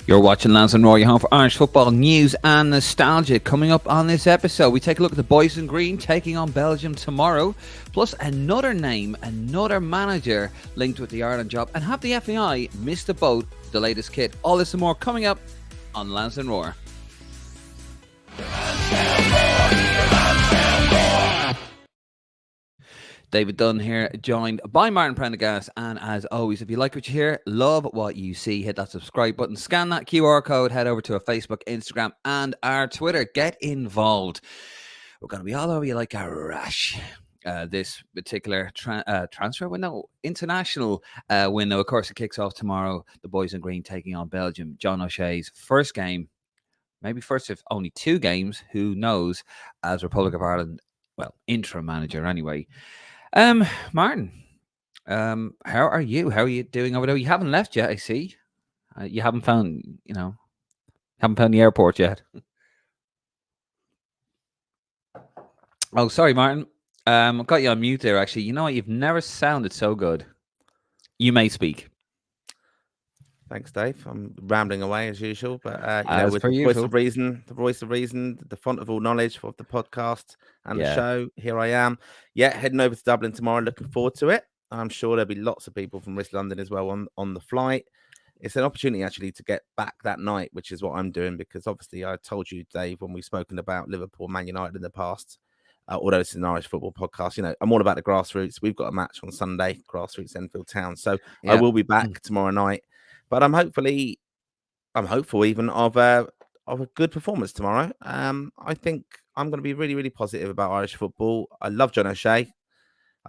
You're watching Lansdowne Roar, your home for Irish football news and nostalgia. Coming up on this episode, we take a look at the boys in green taking on Belgium tomorrow, plus another name, another manager linked with the Ireland job, and have the FAI missed the boat, the latest kit. All this and more coming up on Lansdowne Roar. David Dunn here, joined by Martin Prendergast. And as always, if you like what you hear, love what you see, hit that subscribe button, scan that QR code, head over to our Facebook, Instagram, and our Twitter. Get involved. We're going to be all over you like a rash. This particular transfer window, international window, of course, it kicks off tomorrow. The boys in green taking on Belgium. John O'Shea's first game, maybe first of only two games, who knows, as Republic of Ireland, well, interim manager anyway. Martin, how are you? How are you doing over there? You haven't left yet, I see. You haven't found, haven't found the airport yet. Oh, sorry, Martin. I've got you on mute there, actually. You know what? You've never sounded so good. You may speak. Thanks, Dave. I'm rambling away as usual, but As per usual. voice of reason, the font of all knowledge of the podcast and the show. Here I am. Yeah, heading over to Dublin tomorrow. Looking forward to it. I'm sure there'll be lots of people from West London as well on the flight. It's an opportunity actually to get back that night, which is what I'm doing, because obviously I told you, Dave, when we've spoken about Liverpool, Man United in the past, although it's an Irish football podcast, I'm all about the grassroots. We've got a match on Sunday, grassroots Enfield Town, so I will be back tomorrow night. But I'm hopeful even of a good performance tomorrow. I think I'm going to be really, really positive about Irish football. I love John O'Shea.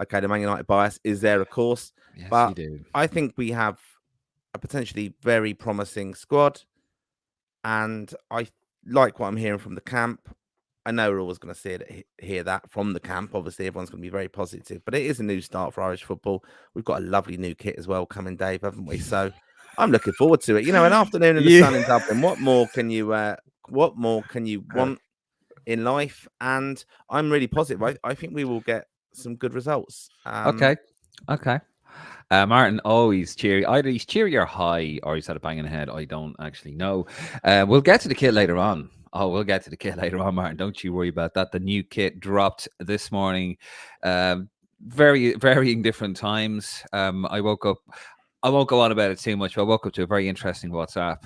Okay, the Man United bias is there, of course. Yes, but you do. I think we have a potentially very promising squad. And I like what I'm hearing from the camp. I know we're always going to hear that from the camp. Obviously, everyone's going to be very positive. But it is a new start for Irish football. We've got a lovely new kit as well coming, Dave, haven't we? So I'm looking forward to it. An afternoon in the sun in Dublin. What more can you want in life? And I'm really positive. I think we will get some good results. Okay. Martin, always cheery. Either he's cheery or high, or he's had a bang in the head. I don't actually know. We'll get to the kit later on. We'll get to the kit later on, Martin. Don't you worry about that. The new kit dropped this morning. Very varying different times. I woke up. I won't go on about it too much, but I woke up to a very interesting WhatsApp,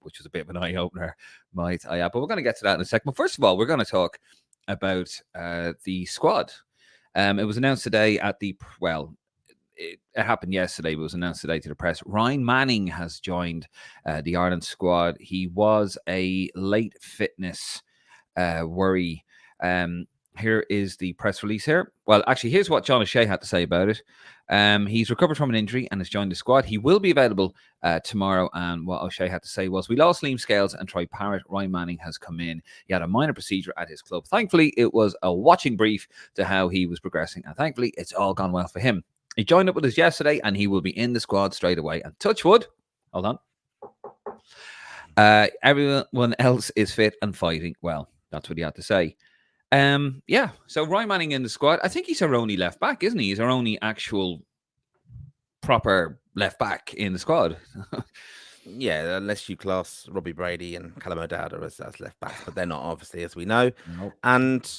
which was a bit of an eye-opener, might I add. But we're going to get to that in a second. But first of all, we're going to talk about the squad. It was announced today at it happened yesterday, but it was announced today to the press. Ryan Manning has joined the Ireland squad. He was a late fitness worry. Here is the press release here. Well, actually, here's what John O'Shea had to say about it. He's recovered from an injury and has joined the squad. He will be available tomorrow. And what O'Shea had to say was, we lost Liam Scales and Troy Parrott. Ryan Manning has come in. He had a minor procedure at his club. Thankfully, it was a watching brief to how he was progressing. And thankfully, it's all gone well for him. He joined up with us yesterday and he will be in the squad straight away. And touch wood, hold on. Everyone else is fit and fighting well. That's what he had to say. So Ryan Manning in the squad. I think he's our only left back, isn't he? He's our only actual proper left back in the squad. Yeah, unless you class Robbie Brady and Callum O'Dowd as left backs, but they're not, obviously, as we know. Nope. And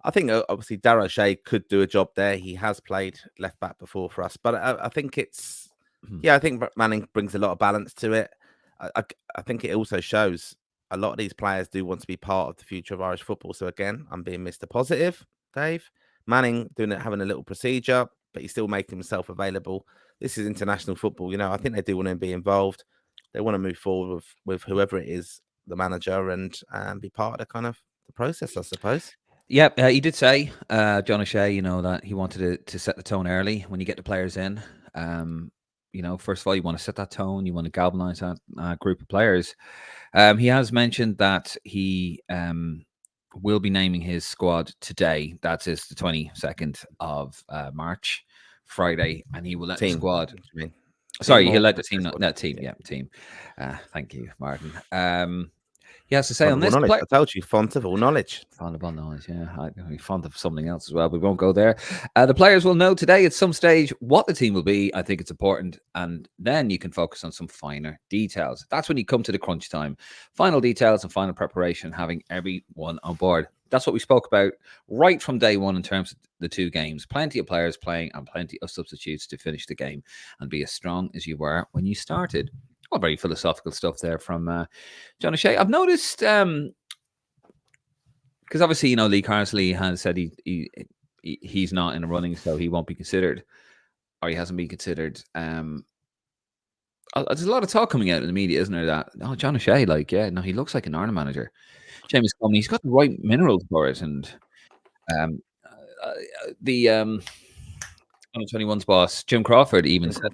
I think obviously Darragh O'Shea could do a job there. He has played left back before for us, but I think I think Manning brings a lot of balance to it. I think it also shows a lot of these players do want to be part of the future of Irish football. So again, I'm being Mr. Positive, Dave. Manning having a little procedure, but he's still making himself available. This is international football. I think they do want to be involved. They want to move forward with whoever it is, the manager, and be part of the kind of the process, I suppose. Yeah, he did say, John O'Shea, that he wanted to set the tone early when you get the players in. First of all, you want to set that tone. You want to galvanize that group of players. He has mentioned that he will be naming his squad today. That is the 22nd of March, Friday, and he will let the squad. Sorry, he'll let the team. Team. Thank you, Martin. He has to say Font on of all this knowledge. play. I told you, font of all knowledge. Fond of unknowns, yeah. I'd be fond of something else as well. We won't go there. The players will know today at some stage what the team will be. I think it's important. And then you can focus on some finer details. That's when you come to the crunch time. Final details and final preparation, having everyone on board. That's what we spoke about right from day one in terms of the two games. Plenty of players playing and plenty of substitutes to finish the game and be as strong as you were when you started. All very philosophical stuff there from John O'Shea. I've noticed because obviously, Lee Carsley has said he's not in the running, so he won't be considered, or he hasn't been considered. There's a lot of talk coming out in the media, isn't there? That John O'Shea, he looks like an Ireland manager. James Comey, he's got the right minerals for it, and the 2021's boss Jim Crawford even said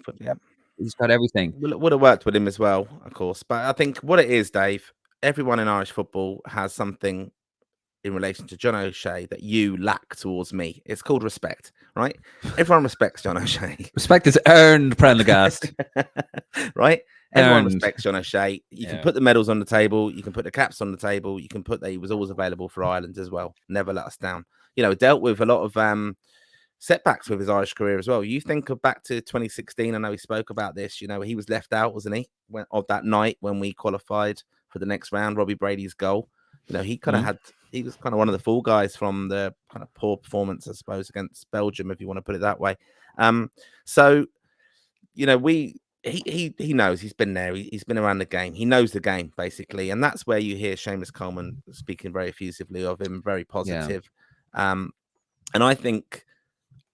he's got everything. Would have worked with him as well, of course. But I think what it is, Dave, everyone in Irish football has something in relation to John O'Shea that you lack towards me. It's called respect, right? Everyone respects John O'Shea. Respect is earned, Prendergast. Right? Everyone Earned. respects John O'Shea. You can put the medals on the table. You can put the caps on the table. You can put that he was always available for Ireland as well. Never let us down. Dealt with a lot of setbacks with his Irish career as well. You think back to 2016. I know he spoke about this. He was left out, wasn't he? Of that night when we qualified for the next round, Robbie Brady's goal. He kind of he was kind of one of the fall guys from the kind of poor performance, I suppose, against Belgium, if you want to put it that way. So, he knows, he's been there. He's been around the game. He knows the game, basically. And that's where you hear Seamus Coleman speaking very effusively of him, very positive. Yeah. And I think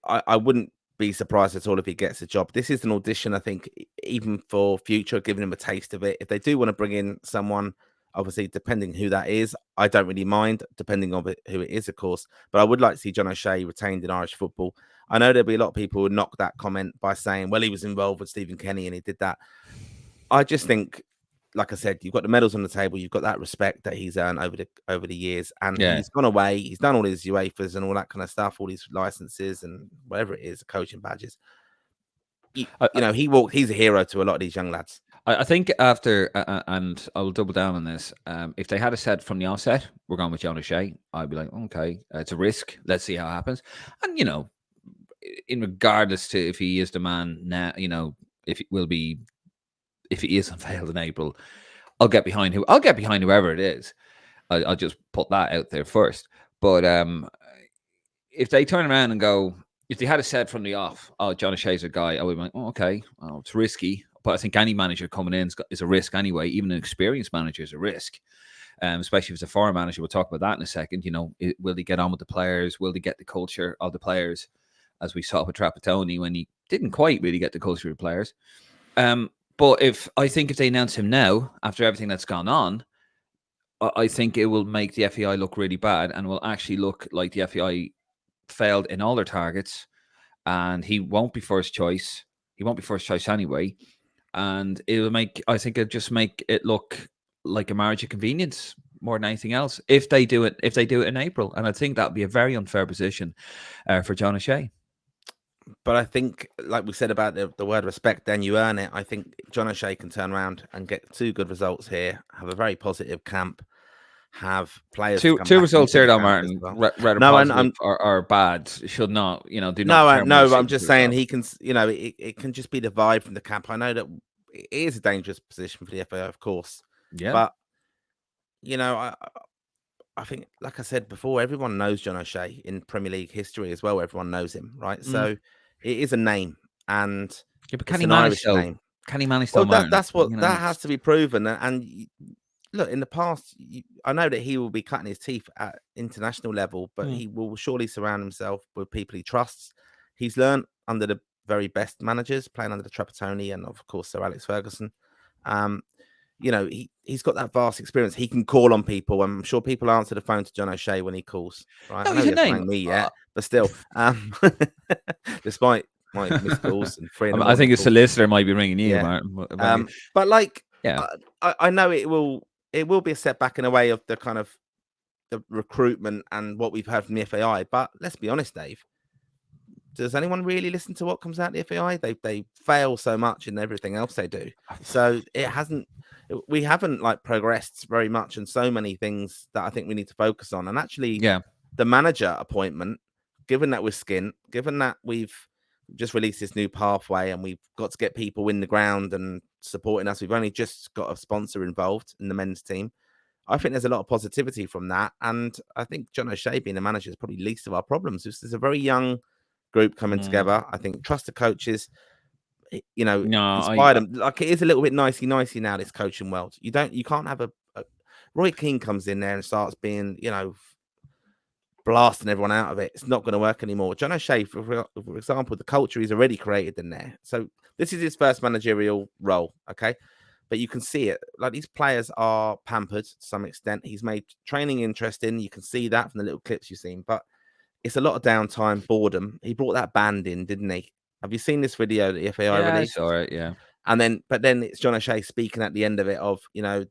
I wouldn't be surprised at all if he gets a job. This is an audition, I think, even for future, giving him a taste of it. If they do want to bring in someone, obviously, depending who that is, I don't really mind, depending on who it is, of course. But I would like to see John O'Shea retained in Irish football. I know there'll be a lot of people who knock that comment by saying, well, he was involved with Stephen Kenny and he did that. I just think, like I said, you've got the medals on the table. You've got that respect that he's earned over the years. And he's gone away. He's done all his UEFAs and all that kind of stuff, all these licenses and whatever it is, coaching badges. He's a hero to a lot of these young lads. I think after, and I'll double down on this, if they had said from the offset, we're going with John O'Shea, I'd be like, okay, it's a risk. Let's see how it happens. And, in regardless to if he is the man now, if he is unveiled in April, I'll get behind whoever it is. I'll just put that out there first. But if they turn around and go, if they had said from the off, John O'Shea's a guy, I would be like, okay, it's risky. But I think any manager coming in is a risk anyway. Even an experienced manager is a risk, especially if it's a foreign manager. We'll talk about that in a second. Will they get on with the players? Will they get the culture of the players? As we saw with Trapattoni when he didn't quite really get the culture of the players. But if they announce him now, after everything that's gone on, I think it will make the FAI look really bad and will actually look like the FAI failed in all their targets, and he won't be first choice. He won't be first choice anyway. And it'll just make it look like a marriage of convenience more than anything else if they do it in April. And I think that'd be a very unfair position for John O'Shea. But I think, like we said about the word respect, then you earn it. I think John O'Shea can turn around and get 2 good results here, have a very positive camp, have players. Two results here, though, Martin. Well. Whether positive or bad should not, do not. No, I'm just saying he can. It can just be the vibe from the camp. I know that it is a dangerous position for the FA, of course. Yeah. But I think, like I said before, everyone knows John O'Shea in Premier League history as well. Everyone knows him, right? So it is a name, and but can he manage name. Can he manage? Well, that's what that has to be proven. And look, in the past, I know that he will be cutting his teeth at international level, but he will surely surround himself with people he trusts. He's learned under the very best managers, playing under the Trapattoni and, of course, Sir Alex Ferguson. He's got that vast experience. He can call on people. I'm sure people answer the phone to John O'Shea when he calls. Right? No, I know he's a name. Rang me yet, but still, despite my missed calls and free. I think a solicitor might be ringing you, Martin. But I know it will be a setback in a way of the kind of the recruitment and what we've heard from the FAI. But let's be honest, Dave. does anyone really listen to what comes out the FAI? They fail so much in everything else they do. So we haven't like progressed very much in so many things that I think we need to focus on. And actually, the manager appointment, given that we're skint, given that we've just released this new pathway and we've got to get people in the ground and supporting us, we've only just got a sponsor involved in the men's team. I think there's a lot of positivity from that. And I think John O'Shea being the manager is probably least of our problems. This is a very young group coming together. I think trust the coaches, inspire them. Like, it is a little bit nicey now, this coaching world. You can't have a Roy Keane comes in there and starts being, blasting everyone out of it. It's not going to work anymore. John O'Shea, for example, the culture he's already created in there. So this is his first managerial role. Okay. But you can see it. Like, these players are pampered to some extent. He's made training interesting. You can see that from the little clips you've seen. But it's a lot of downtime, boredom. He brought that band in, didn't he? Have you seen this video that the FAI released? I saw it, yeah. And then it's John O'Shea speaking at the end of it of,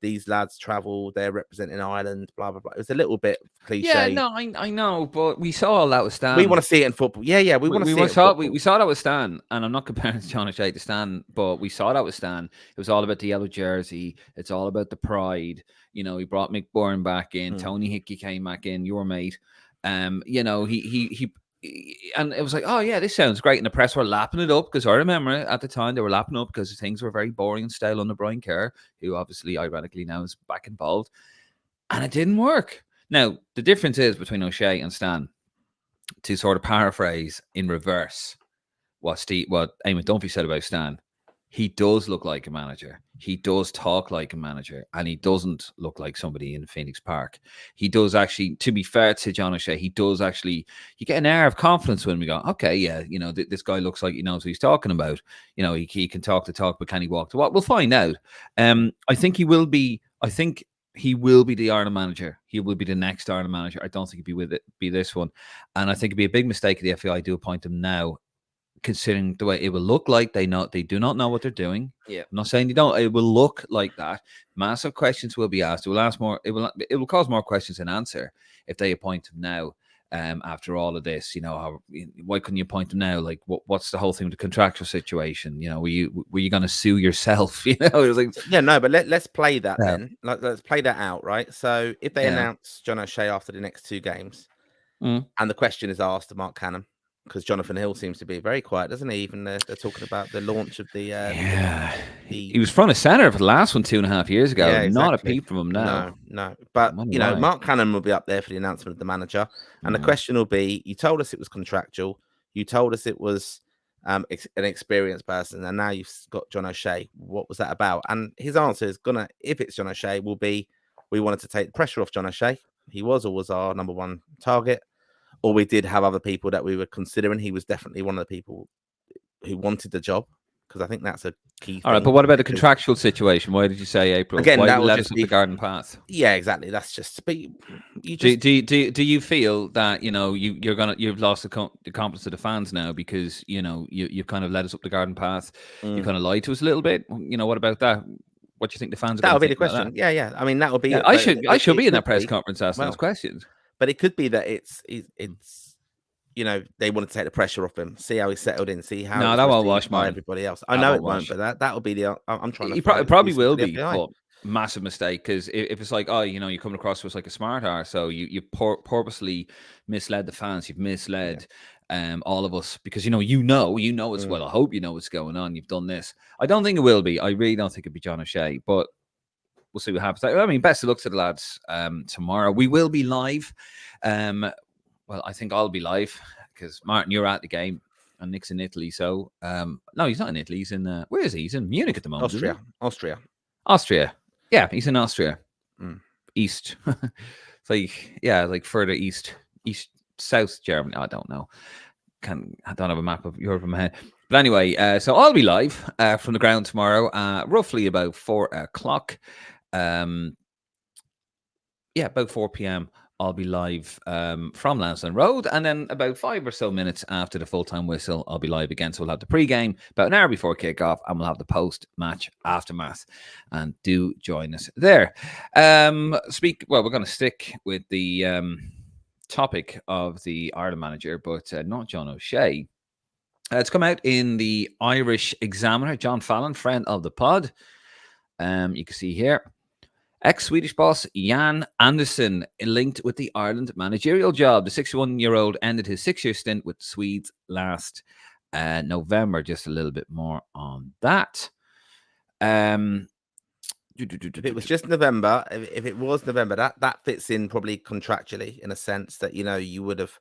these lads travel, they're representing Ireland, blah, blah, blah. It was a little bit cliche. Yeah, no, I know, but we saw all that with Stan. We want to see it in football. Yeah, we want to see it in football. We saw that with Stan, and I'm not comparing John O'Shea to Stan, but we saw that with Stan. It was all about the yellow jersey. It's all about the pride. He brought Mick Bourne back in. Tony Hickey came back in, your mate. He and it was like, oh yeah, this sounds great. And the press were lapping it up, because I remember at the time they were lapping up because things were very boring and stale under Brian Kerr, who obviously ironically now is back involved, and it didn't work. Now the difference is between O'Shea and Stan, to sort of paraphrase in reverse what Eamon Dunphy said about Stan. He does look like a manager. He does talk like a manager, and he doesn't look like somebody in Phoenix Park. He does actually, to be fair to John O'Shea, you get an air of confidence when we go, okay, yeah, this guy looks like he knows what he's talking about. He can talk the talk, but can he walk the walk? We'll find out. I think he will be the Ireland manager. He will be the next Ireland manager. I don't think he'd be this one. And I think it'd be a big mistake if the FAI do appoint him now, considering the way it will look like they do not know what they're doing. Yeah. I'm not saying they don't. It will look like that. Massive questions will be asked. It will ask more. It will cause more questions than answer if they appoint him now. After all of this, why couldn't you appoint him now? Like, what's the whole thing with the contractual situation? Were you going to sue yourself? It was like, yeah, no, but let's play that then. Like, let's play that out, right? So if they announce John O'Shea after the next 2 games, and the question is asked to Mark Cannon, because Jonathan Hill seems to be very quiet, doesn't he? Even they're talking about the launch of the he was front and center for the last one 2.5 years ago. Yeah, exactly. Not a peep from him now. No. But Mark Cannon will be up there for the announcement of the manager, and the question will be: you told us it was contractual, you told us it was an experienced person, and now you've got John O'Shea. What was that about? And his answer is if it's John O'Shea, will be, we wanted to take the pressure off John O'Shea. He was always our number one target. Or we did have other people that we were considering. He was definitely one of the people who wanted the job, because I think that's a key thing. All right, but what about the contractual situation? Why did you say April? Again, why that let us up the garden path? Yeah, exactly. That's just. But you just do you feel that you've lost the confidence of the fans now, because you've kind of led us up the garden path? You kind of lied to us a little bit. What about that? What do you think the fans are? That'll be the question. Yeah. I mean, that will be. Yeah, I should be in that press conference asking those questions. But it could be that it's they want to take the pressure off him, see how he's settled in, see how that won't wash by everybody else. I know it won't, but that'll be the. I'm trying to. He probably will be, but massive mistake, because if it's like, you're coming across to us like a smart arse, so you purposely misled the fans, you've misled all of us, because you know as well. I hope you know what's going on. You've done this. I don't think it will be. I really don't think it'd be John O'Shea, but we'll see what happens. I mean, best of luck to the lads tomorrow. We will be live. Well, I think I'll be live, because Martin, you're at the game, and Nick's in Italy. So, no, he's not in Italy. He's in where is he? He's in Munich at the moment. Austria. Yeah, he's in Austria. East. It's like further east, south Germany. I don't know. I don't have a map of Europe in my head. But anyway, so I'll be live from the ground tomorrow, roughly about 4 o'clock. About 4 p.m. I'll be live from Lansdowne Road, and then about 5 or so minutes after the full-time whistle, I'll be live again. So we'll have the pre-game about an hour before kick-off, and we'll have the post-match aftermath. And do join us there. We're going to stick with the topic of the Ireland manager, but not John O'Shea. It's come out in the Irish Examiner. John Fallon, friend of the pod. You can see here. Ex-Swedish boss Jan Andersson linked with the Ireland managerial job. The 61-year-old ended his 6-year stint with the Swedes last November. Just a little bit more on that. If it was just November, if it was November, that fits in probably contractually in a sense that you would have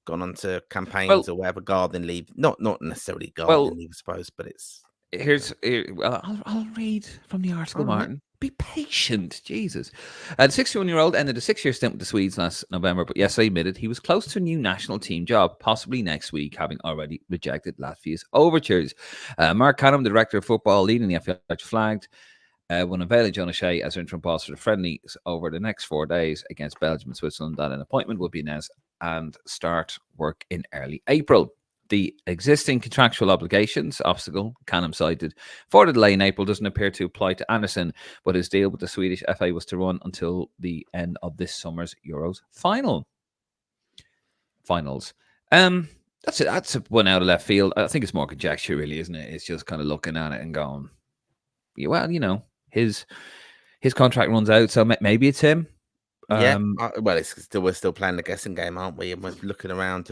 gone on to campaigns or whatever, gardening leave. Not necessarily gardening leave, I suppose, but it's I'll read from the article, Martin. Be patient, Jesus. The 61-year-old ended a 6-year stint with the Swedes last November, but yes, I admitted he was close to a new national team job, possibly next week, having already rejected Latvia's overtures. Mark Canham, the director of football leading the FIH, flagged when unveiling John O'Shea as interim boss for the friendlies over the next 4 days against Belgium and Switzerland that an appointment would be announced and start work in early April. The existing contractual obligations obstacle, Canham cited, for the delay in April doesn't appear to apply to Anderson, but his deal with the Swedish FA was to run until the end of this summer's Euros finals. That's it. That's a one out of left field. I think it's more conjecture, really, isn't it? It's just kind of looking at it and going, yeah, well, his contract runs out, so maybe it's him. Well, we're still playing the guessing game, aren't we? And we're looking around.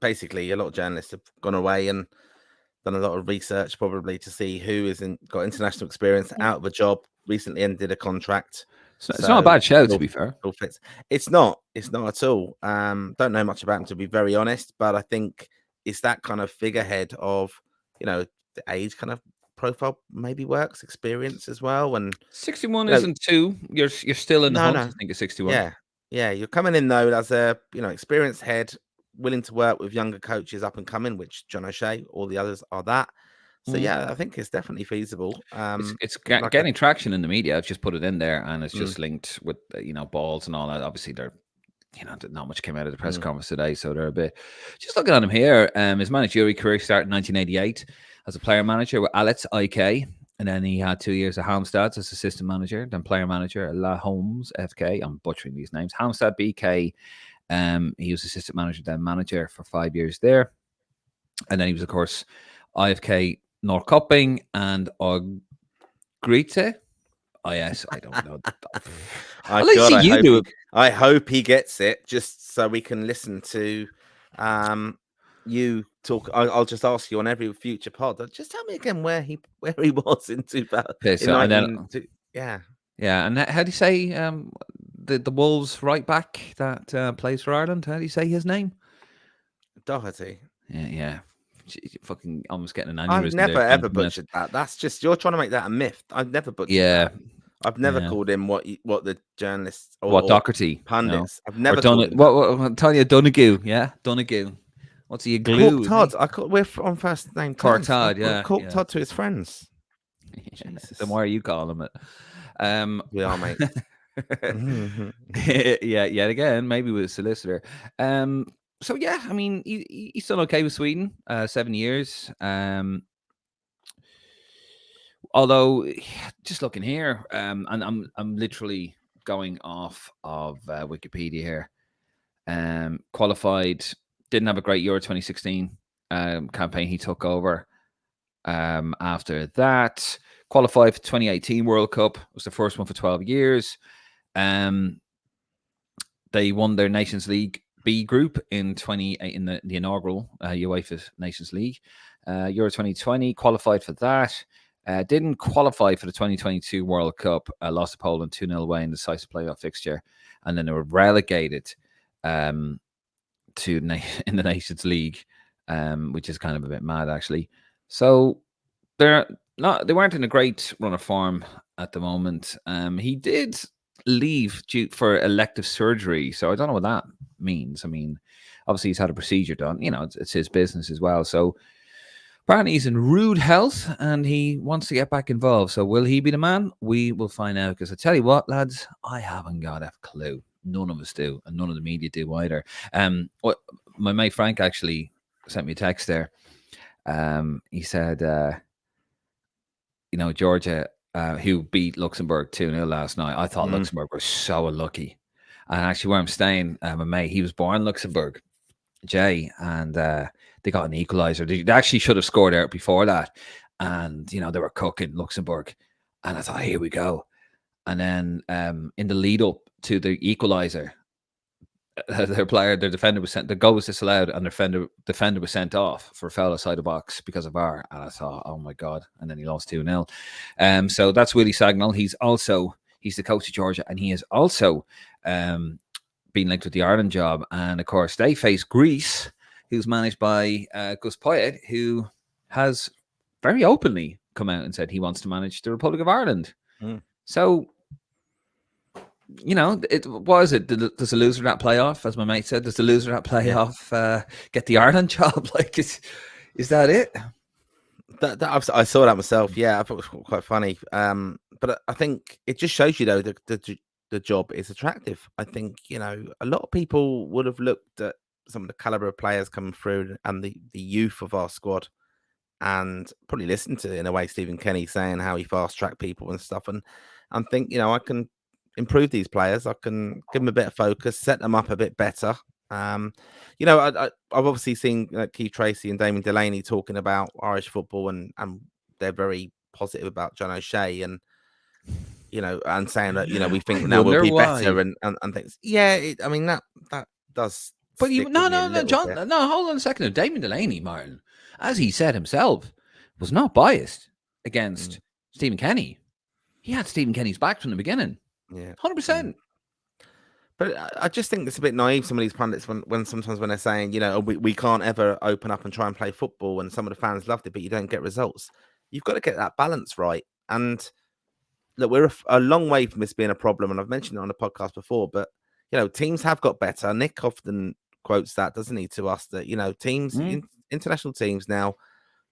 Basically, a lot of journalists have gone away and done a lot of research, probably to see who hasn't got international experience, out of a job, recently ended a contract. It's not a bad show, to be fair. It's not at all. Don't know much about him, to be very honest, but I think it's that kind of figurehead of the age kind of profile maybe works, experience as well. And 61 isn't too. You're still in the hunt. I think it's 61. Yeah. You're coming in though as a experienced head, willing to work with younger coaches up and coming, which John O'Shea, all the others are that. So yeah, I think it's definitely feasible. It's getting traction in the media. I've just put it in there, and it's just linked with balls and all that. Obviously, they're not much came out of the press conference today, so they're a bit. Just looking at him here, his managerial career started in 1988 as a player manager with Alex IK, and then he had 2 years at Halmstad as assistant manager, then player manager at La Holmes FK. I'm butchering these names. Halmstad BK. He was assistant manager, then manager for 5 years there, and then he was, of course, IFK Norrköping and Grete. Oh yes, I don't know. I hope he gets it, just so we can listen to you talk. I'll just ask you on every future pod. Just tell me again where he was in 2000. Yeah. And how do you say the Wolves right back that plays for Ireland? How do you say his name? Doherty. Yeah. Fucking almost getting an aneurysm. I've never ever butchered that. That's just, you're trying to make that a myth. I've never butchered that. I've never called him what the journalists or Doherty pundits. I've never called him what Tanya Donegal. Yeah, Donegal. What's he? Glue? Todd. We're on first name. Todd. Yeah. Call Todd to his friends. Then why are you calling him it? We are, mate. Yet again, maybe with a solicitor. So yeah, I mean, he's done okay with Sweden. 7 years. Although, just looking here, and I'm literally going off of Wikipedia here. Qualified, didn't have a great Euro 2016 campaign. He took over. After that, qualified for 2018 World Cup. Was the first one for 12 years. They won their Nations League B group in the inaugural UEFA Nations League. Euro 2020, qualified for that. Didn't qualify for the 2022 World Cup. Lost to Poland 2-0 away in the decisive playoff fixture. And then they were relegated in the Nations League, which is kind of a bit mad, actually. So they weren't in a great run of form at the moment. He did leave due for elective surgery, so I don't know what that means. I mean, obviously he's had a procedure done. It's his business as well. So apparently he's in rude health and he wants to get back involved. So will he be the man? We will find out, because I tell you what, lads, I haven't got a clue. None of us do, and none of the media do either. My mate Frank actually sent me a text there. He said, Georgia, who beat Luxembourg 2-0 last night. I thought Luxembourg were so unlucky. And actually, where I'm staying, my mate, he was born in Luxembourg, Jay, and they got an equaliser. They actually should have scored out before that, and they were cooking Luxembourg, and I thought, here we go. And then in the lead up to the equaliser, their defender was sent. The goal was disallowed, and the defender was sent off for a foul outside the box because of VAR. And I thought, oh my god! And then he lost 2-0. So that's Willie Sagnol. He's the coach of Georgia, and he is also been linked with the Ireland job. And of course, they face Greece, who's managed by Gus Poyet, who has very openly come out and said he wants to manage the Republic of Ireland. So, what is it? Does the loser that playoff, as my mate said, does the loser that playoff get the Ireland job? Like, is that it? I saw that myself. Yeah, I thought it was quite funny. But I think it just shows you, though, the job is attractive. I think, a lot of people would have looked at some of the caliber of players coming through and the youth of our squad, and probably listened to, in a way, Stephen Kenny saying how he fast track people and stuff, and think, I can improve these players. I can give them a bit of focus, set them up a bit better. I've obviously seen Keith Tracy and Damien Delaney talking about Irish football, and they're very positive about John O'Shea, and and saying that we think now we'll be better and things. Yeah, I mean that does. But John, hold on a second. Damien Delaney, Martin, as he said himself, was not biased against Stephen Kenny. He had Stephen Kenny's back from the beginning. Yeah, 100%. But I just think it's a bit naive, some of these pundits, when sometimes when they're saying, we can't ever open up and try and play football, and some of the fans loved it, but you don't get results. You've got to get that balance right. And look, we're a long way from this being a problem, and I've mentioned it on the podcast before, but, teams have got better. Nick often quotes that, doesn't he, to us, that, teams, international teams now,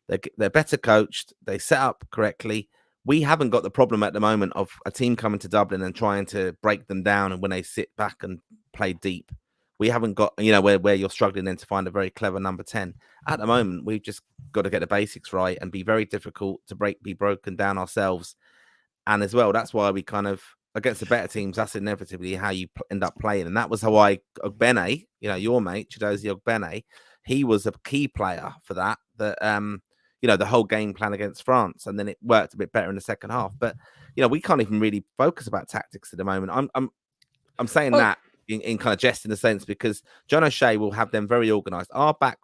they're better coached, they set up correctly. We haven't got the problem at the moment of a team coming to Dublin and trying to break them down, and when they sit back and play deep, we haven't got, where you're struggling then to find a very clever number 10. At the moment, we've just got to get the basics right and be very difficult to be broken down ourselves. And as well, that's why we kind of, against the better teams, that's inevitably how you end up playing. And that was how Ogbene, your mate, Chidozie Ogbene, he was a key player for that, the whole game plan against France, and then it worked a bit better in the second half. But we can't even really focus about tactics at the moment. I'm saying that in kind of jest in a sense, because John O'Shea will have them very organised. Our back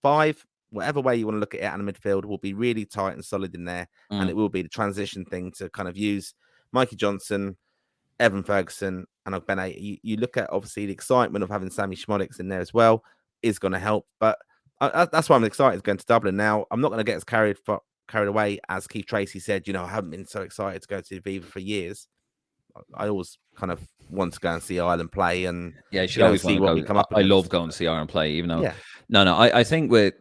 five, whatever way you want to look at it, and the midfield will be really tight and solid in there, and it will be the transition thing to kind of use Mikey Johnson, Evan Ferguson, and Ogbene. You look at, obviously, the excitement of having Sammy Schmodix in there as well is going to help, but that's why I'm excited going to Dublin. Now, I'm not going to get as carried away, as Keith Tracy said. I haven't been so excited to go to Viva for years. I always kind of want to go and see Ireland play, and you should always see what we come up. I love going to see Ireland play, even though I think with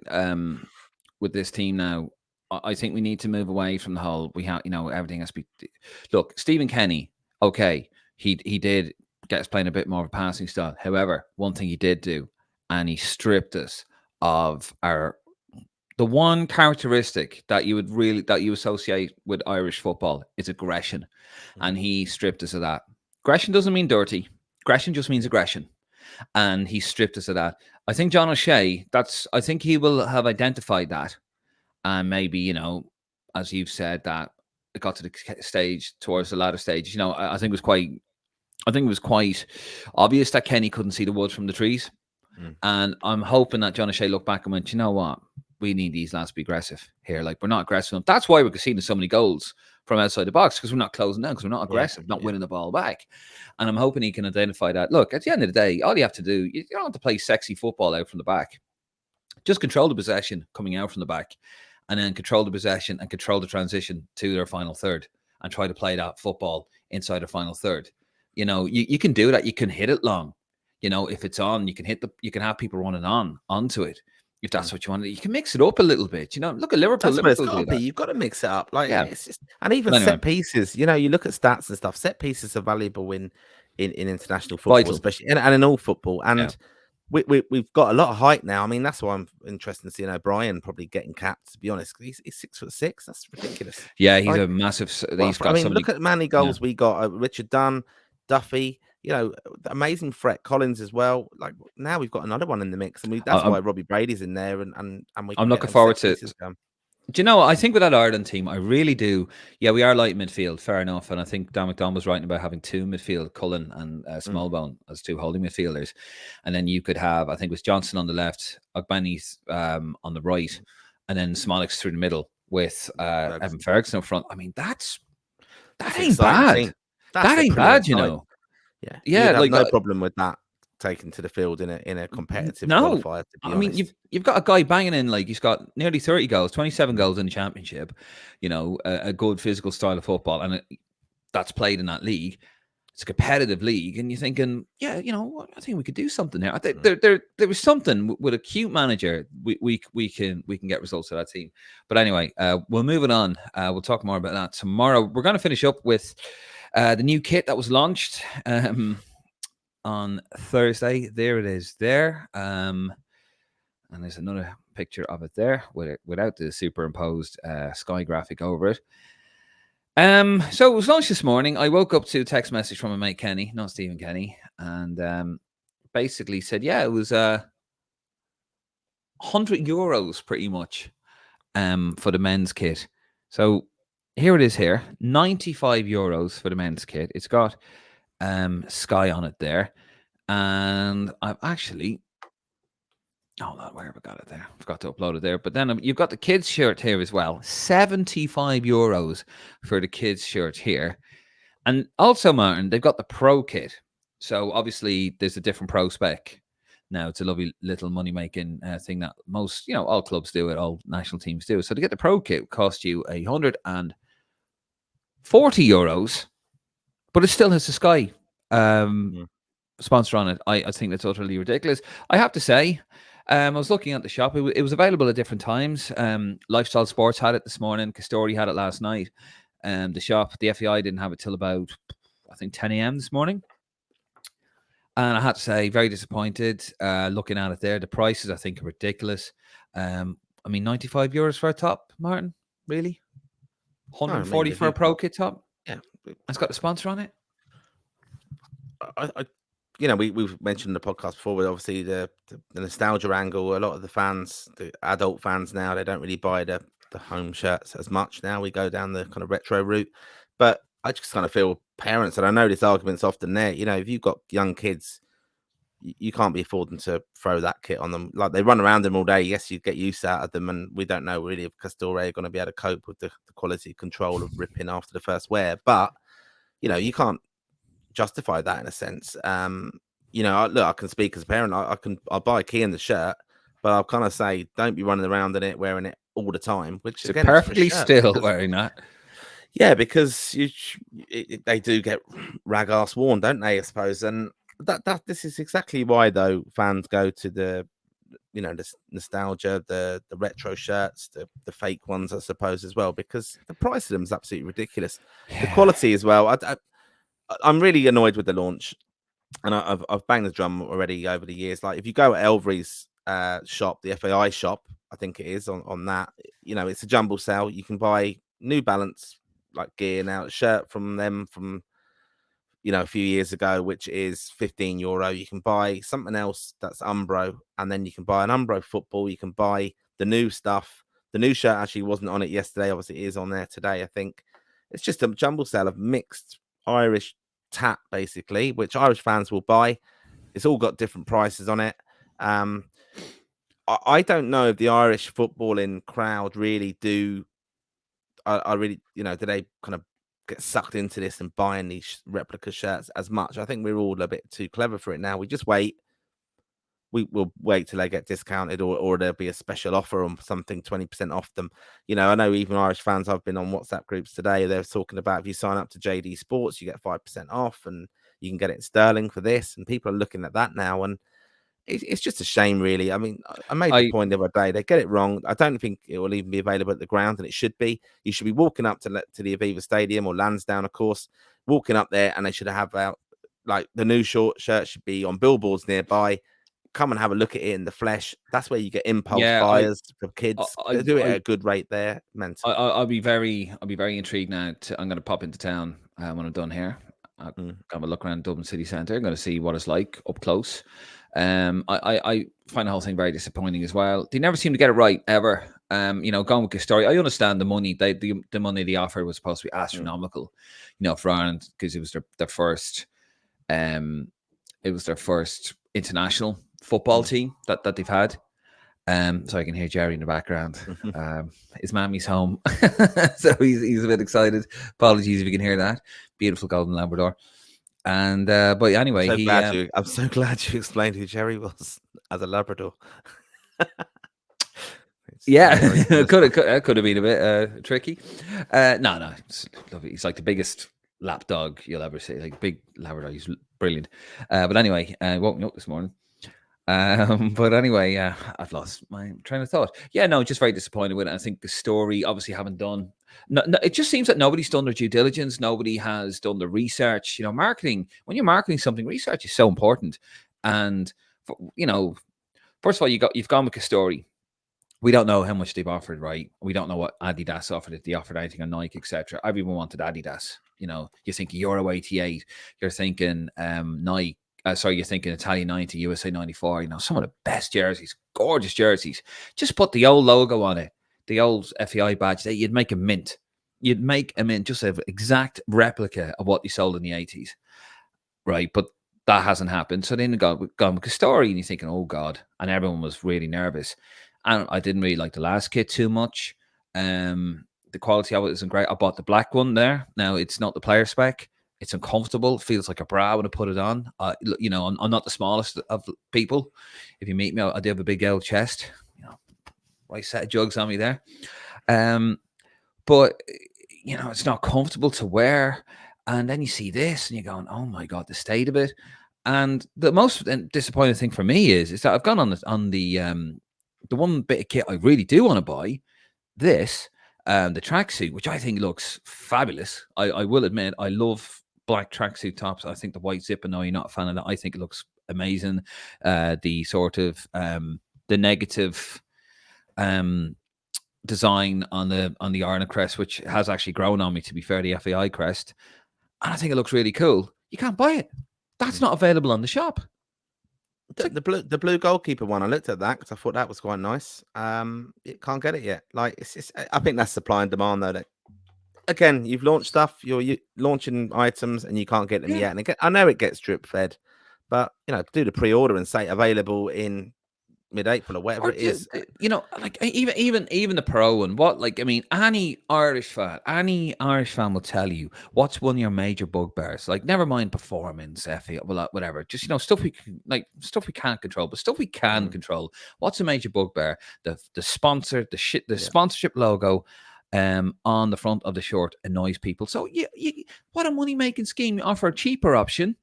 this team now, I think we need to move away from the whole everything has to be. Look, Stephen Kenny, okay, he did get us playing a bit more of a passing style. However, one thing he did do, and he stripped us of the one characteristic that you associate with Irish football is aggression, and he stripped us of that. Aggression doesn't mean dirty. Aggression just means aggression, and he stripped us of that. I think John O'Shea, I think he will have identified that, and maybe as you've said, that it got to the stage towards the latter stage. I think it was quite obvious that Kenny couldn't see the wood from the trees. And I'm hoping that John O'Shea looked back and went, you know what? We need these lads to be aggressive here. Like, we're not aggressive enough. That's why we're conceding so many goals from outside the box, because we're not closing down, because we're not aggressive, not winning the ball back. And I'm hoping he can identify that. Look, at the end of the day, all you have to do, you don't have to play sexy football out from the back. Just control the possession coming out from the back, and then control the possession and control the transition to their final third, and try to play that football inside the final third. You can do that. You can hit it long. If it's on, you can have people running onto it. If that's what you want, you can mix it up a little bit. Look at Liverpool. You've got to mix it up. It's just, and even set pieces. You look at stats and stuff. Set pieces are valuable in international football, especially and in all football. And we've got a lot of height now. I mean, that's why I'm interested in seeing O'Brien probably getting capped. To be honest, he's 6'6". That's ridiculous. Yeah, he's a massive. Look at many goals we got. Richard Dunn, Duffy. amazing threat. Collins as well. Like now we've got another one in the mix, and that's I'm why Robbie Brady's in there, and we I'm can get looking them set forward to. pieces going. Do you know? I think with that Ireland team, I really do. Yeah, we are light midfield, fair enough. And I think Dan McDonald was writing about having two midfield, Cullen and Smallbone, as two holding midfielders, and then you could have, I think, it was Johnson on the left, Ogbani's on the right, and then Smollex through the middle with Evan Ferguson up front. I mean, that ain't bad. Team. That ain't brilliant bad, you side. know. Yeah, Yeah, you'd have like no problem with that taken to the field in a competitive no. qualifier. To be I mean, honest, you've got a guy banging in, like he's got nearly 30 goals, 27 Mm. goals in the championship. You know, a good physical style of football, and that's played in that league. It's a competitive league, and you're thinking, yeah, you know what? I think we could do something there. I think there was something with a cute manager. We can get results of that team. But anyway, we'll move it on. We'll talk more about that tomorrow. We're going to finish up with the new kit that was launched on Thursday. There it is. There. And there's another picture of it there without the superimposed sky graphic over it. So it was launched this morning. I woke up to a text message from a mate, Kenny, not Stephen Kenny, and basically said, yeah, it was €100 pretty much for the men's kit. So here it is here, €95 for the men's kit. It's got Sky on it there. And I've actually, where have I got it there? I forgot to upload it there. But then you've got the kids' shirt here as well. €75 for the kids' shirt here. And also, Martin, they've got the pro kit. So obviously there's a different pro spec. Now it's a lovely little money-making thing that most, all clubs do it, all national teams do. So to get the pro kit cost you €140, but it still has the Sky sponsor on it. I think that's utterly ridiculous. I have to say, I was looking at the shop. It was available at different times. Lifestyle Sports had it this morning. Castori had it last night. The shop, the FEI didn't have it till about, I think, 10 a.m. this morning. And I had to say, very disappointed looking at it there. The prices, I think, are ridiculous. I mean, €95 for a top, Martin? Really? 140 for a pro kit top? Yeah. It's got the sponsor on it? We've mentioned in the podcast before, with obviously the nostalgia angle. A lot of the fans, the adult fans now, they don't really buy the home shirts as much now. We go down the kind of retro route. But I just kind of feel parents, and I know this argument's often there, if you've got young kids, you can't be affording to throw that kit on them. Like, they run around them all day. Yes, you get use out of them, and we don't know really if Castore are going to be able to cope with the quality control of ripping after the first wear. But, you can't justify that in a sense. Look, I can speak as a parent. I'll buy a key in the shirt, but I'll kind of say, don't be running around in it, wearing it all the time. Which so again, perfectly still wearing that. Yeah, because they do get rag ass worn, don't they? I suppose, and this is exactly why though fans go to the nostalgia, the retro shirts, the fake ones, I suppose, as well, because the price of them is absolutely ridiculous. Yeah. The quality as well. I'm really annoyed with the launch, and I've banged the drum already over the years. Like, if you go at Elvery's shop, the FAI shop, I think it is on that. It's a jumble sale. You can buy New Balance like gear now, a shirt from them from a few years ago, which is €15. You can buy something else that's Umbro, and then you can buy an Umbro football. You can buy the new stuff. The new shirt actually wasn't on it yesterday. Obviously, it is on there today, I think. It's just a jumble sale of mixed Irish tat, basically, which Irish fans will buy. It's all got different prices on it. I don't know if the Irish footballing crowd really do. I really, do they kind of get sucked into this and buying these replica shirts as much? I think we're all a bit too clever for it now. We just wait. We'll wait till they get discounted, or there'll be a special offer on something, 20% off them. I know even Irish fans, I've been on WhatsApp groups today, they're talking about, if you sign up to JD Sports, you get 5% off, and you can get it in sterling for this. And people are looking at that now, and it's just a shame, really. I mean, I made the point the other day, they get it wrong. I don't think it will even be available at the ground, and it should be. You should be walking up to the Aviva Stadium, or Lansdowne, of course, walking up there, and they should have out, like, the new short shirt should be on billboards nearby. Come and have a look at it in the flesh. That's where you get impulse buyers for kids. They do it at a good rate there. Mental. I'll be very intrigued now. I'm going to pop into town when I'm done here, I'll have a look around Dublin city centre. I'm going to see what it's like up close. I find the whole thing very disappointing as well. They never seem to get it right ever. Going with the story, I understand the money. The money they offered was supposed to be astronomical, for Ireland, because it was their first. It was their first international football team that they've had. So I can hear Jerry in the background. His mammy's home, so he's a bit excited. Apologies if you can hear that. Beautiful golden Labrador. And but anyway, I'm so glad you explained who Jerry was as a Labrador. It could have been a bit tricky. No, he's like the biggest lap dog you'll ever see. Like big Labrador, he's brilliant. But anyway, woke me up this morning. But anyway, I've lost my train of thought. Yeah, no, just very disappointed with it. I think the story obviously haven't done. No, it just seems that nobody's done their due diligence. Nobody has done the research. Marketing. When you're marketing something, research is so important. And first of all, you've gone with a story. We don't know how much they've offered, right? We don't know what Adidas offered, if they offered anything on Nike, etc. Everyone wanted Adidas. You think Euro 88, you're thinking Nike. You're thinking Italian 90, USA 94. Some of the best jerseys, gorgeous jerseys. Just put the old logo on it, the old FEI badge. You'd make a mint. You'd make a mint, just an exact replica of what they sold in the 80s, right? But that hasn't happened. So then gone with a story, and you're thinking, oh God, and everyone was really nervous. And I didn't really like the last kit too much. The quality of it isn't great. I bought the black one there. Now it's not the player spec. It's uncomfortable. It feels like a bra when I put it on. I'm not the smallest of people. If you meet me, I do have a big old chest. Right set of jugs on me there. But it's not comfortable to wear. And then you see this, and you're going, "Oh my God, the state of it." And the most disappointing thing for me is that I've gone on the one bit of kit I really do want to buy. This, the tracksuit, which I think looks fabulous. I will admit, I love black tracksuit tops. I think the white zip, and no, you're not a fan of that. I think it looks amazing. The sort of the negative design on the Ireland crest, which has actually grown on me, to be fair, the FAI crest, and I think it looks really cool. You can't buy it. That's not available on the shop. The blue goalkeeper one, I looked at that because I thought that was quite nice. It can't get it yet. I think that's supply and demand, though. That again, you've launched stuff, you're launching items, and you can't get them yet. And again, I know it gets drip fed, but do the pre-order and say available in mid-April or whatever it is. Like even the pro one. Any Irish fan will tell you what's one of your major bugbears. Like, never mind performance, whatever. Just stuff we can't control, but stuff we can control. What's a major bugbear? The sponsor, the sponsorship logo on the front of the shirt annoys people. So what a money-making scheme. You offer a cheaper option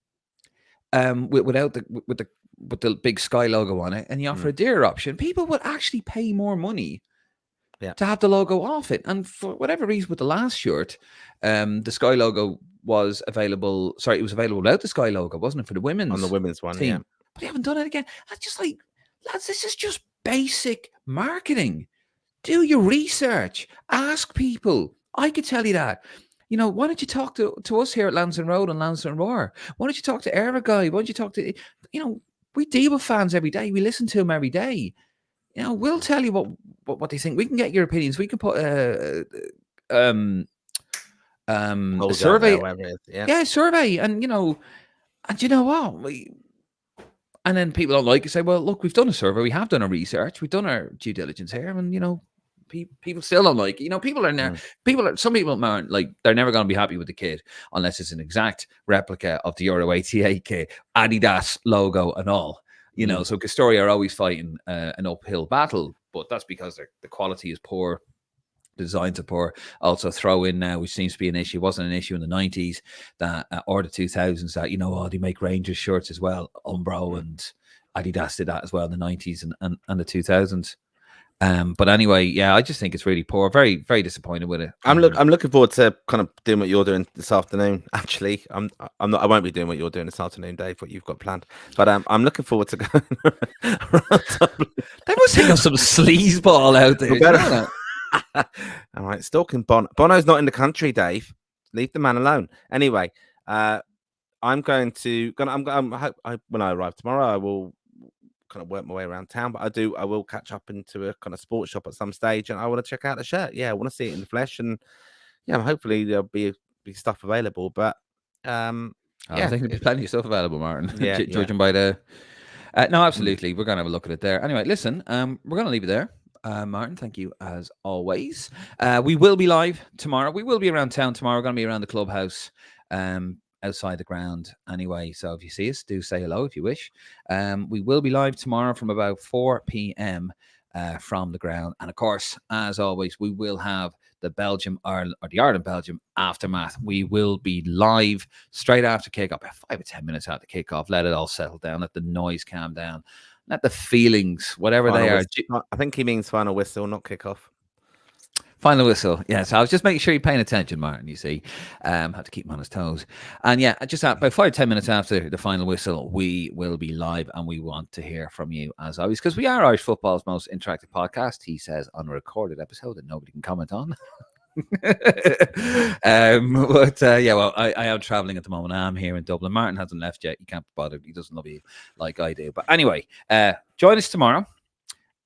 with the big Sky logo on it, and you offer a dearer option. People would actually pay more money to have the logo off it. And for whatever reason, with the last shirt, the Sky logo was available. Sorry, it was available without the Sky logo, wasn't it, for the women's? On the women's one, team. yeah. But they haven't done it again. That's just like, lads, this is just basic marketing. Do your research. Ask people. I could tell you that. Why don't you talk to us here at Lansdowne Road and Lansdowne Roar? Why don't you talk to Era Guy? Why don't you talk to, we deal with fans every day. We listen to them every day. We'll tell you what they think. We can get your opinions. We can put a survey. A survey. And you know what? And then people don't like it. Say, well, look, we've done a survey. We have done our research. We've done our due diligence here. And, people still don't like it. People are now. Some people aren't like, they're never going to be happy with the kit unless it's an exact replica of the Euro 88 kit, Adidas logo and all. So Castoria are always fighting an uphill battle, but that's because the quality is poor, the designs are poor. Also, throw in now, which seems to be an issue, wasn't an issue in the 90s, that or the 2000s, that they make Rangers shirts as well. Umbro and Adidas did that as well in the 90s and the 2000s. But anyway, I just think it's really poor. Very, very disappointed with it. I'm looking forward to kind of doing what you're doing this afternoon. Actually, I won't be doing what you're doing this afternoon, Dave. What you've got planned, but I'm looking forward to going around Dublin. They must think of some sleazeball out there. All right, stalking Bono's not in the country, Dave. Leave the man alone. Anyway, I'm going to. When I arrive tomorrow, I will kind of work my way around town. But I will catch up into a kind of sports shop at some stage, and I want to check out the shirt. Yeah, I want to see it in the flesh, and yeah, hopefully there'll be stuff available. But I think there's plenty of stuff available, Martin. Yeah, Judging by the. No, Mm. absolutely. We're going to have a look at it there. Anyway, listen, we're going to leave it there. Martin, thank you as always. We will be live tomorrow. We will be around town tomorrow. We're going to be around the clubhouse, outside the ground anyway. So if you see us, do say hello if you wish. We will be live tomorrow from about 4 p.m. From the ground. And of course, as always, we will have the Belgium Ireland or the Ireland Belgium aftermath. We will be live straight after kickoff, about 5 or 10 minutes after kickoff. Let it all settle down. Let the noise calm down. Let the feelings, whatever final they are. whistle. I think he means final whistle, not kickoff. Final whistle. Yeah, so I was just making sure you're paying attention, Martin, you see. Have to keep him on his toes. And yeah, just about 5 or 10 minutes after the final whistle, we will be live and we want to hear from you as always, because we are Irish football's most interactive podcast, he says, on a recorded episode that nobody can comment on. Yeah, well, I am traveling at the moment. I am here in Dublin. Martin hasn't left yet. He can't be bothered. He doesn't love you like I do. But anyway, join us tomorrow.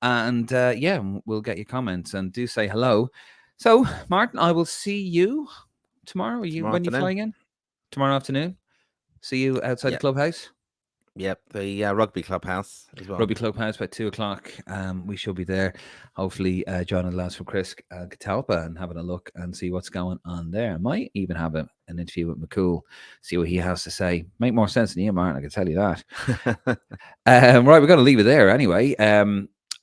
And yeah, we'll get your comments and do say hello. So, Martin, I will see you tomorrow. When are you flying in? Tomorrow afternoon. See you outside the clubhouse. Yep, the rugby clubhouse as well. Rugby clubhouse about 2:00. We should be there. Hopefully, joining the lads from Chris Catalpa and having a look and see what's going on there. I might even have an interview with McCool, see what he has to say. Make more sense than you, Martin. I can tell you that. Right, we're going to leave it there anyway.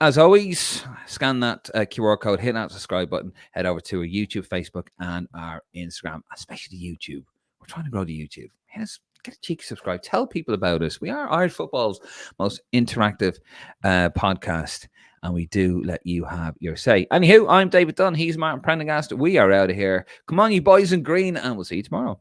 As always, scan that QR code, hit that subscribe button, head over to our YouTube, Facebook, and our Instagram, especially YouTube. We're trying to grow the YouTube. Yes, get a cheeky subscribe. Tell people about us. We are Irish football's most interactive podcast, and we do let you have your say. Anywho, I'm David Dunn. He's Martin Prendergast. We are out of here. Come on, you boys in green, and we'll see you tomorrow.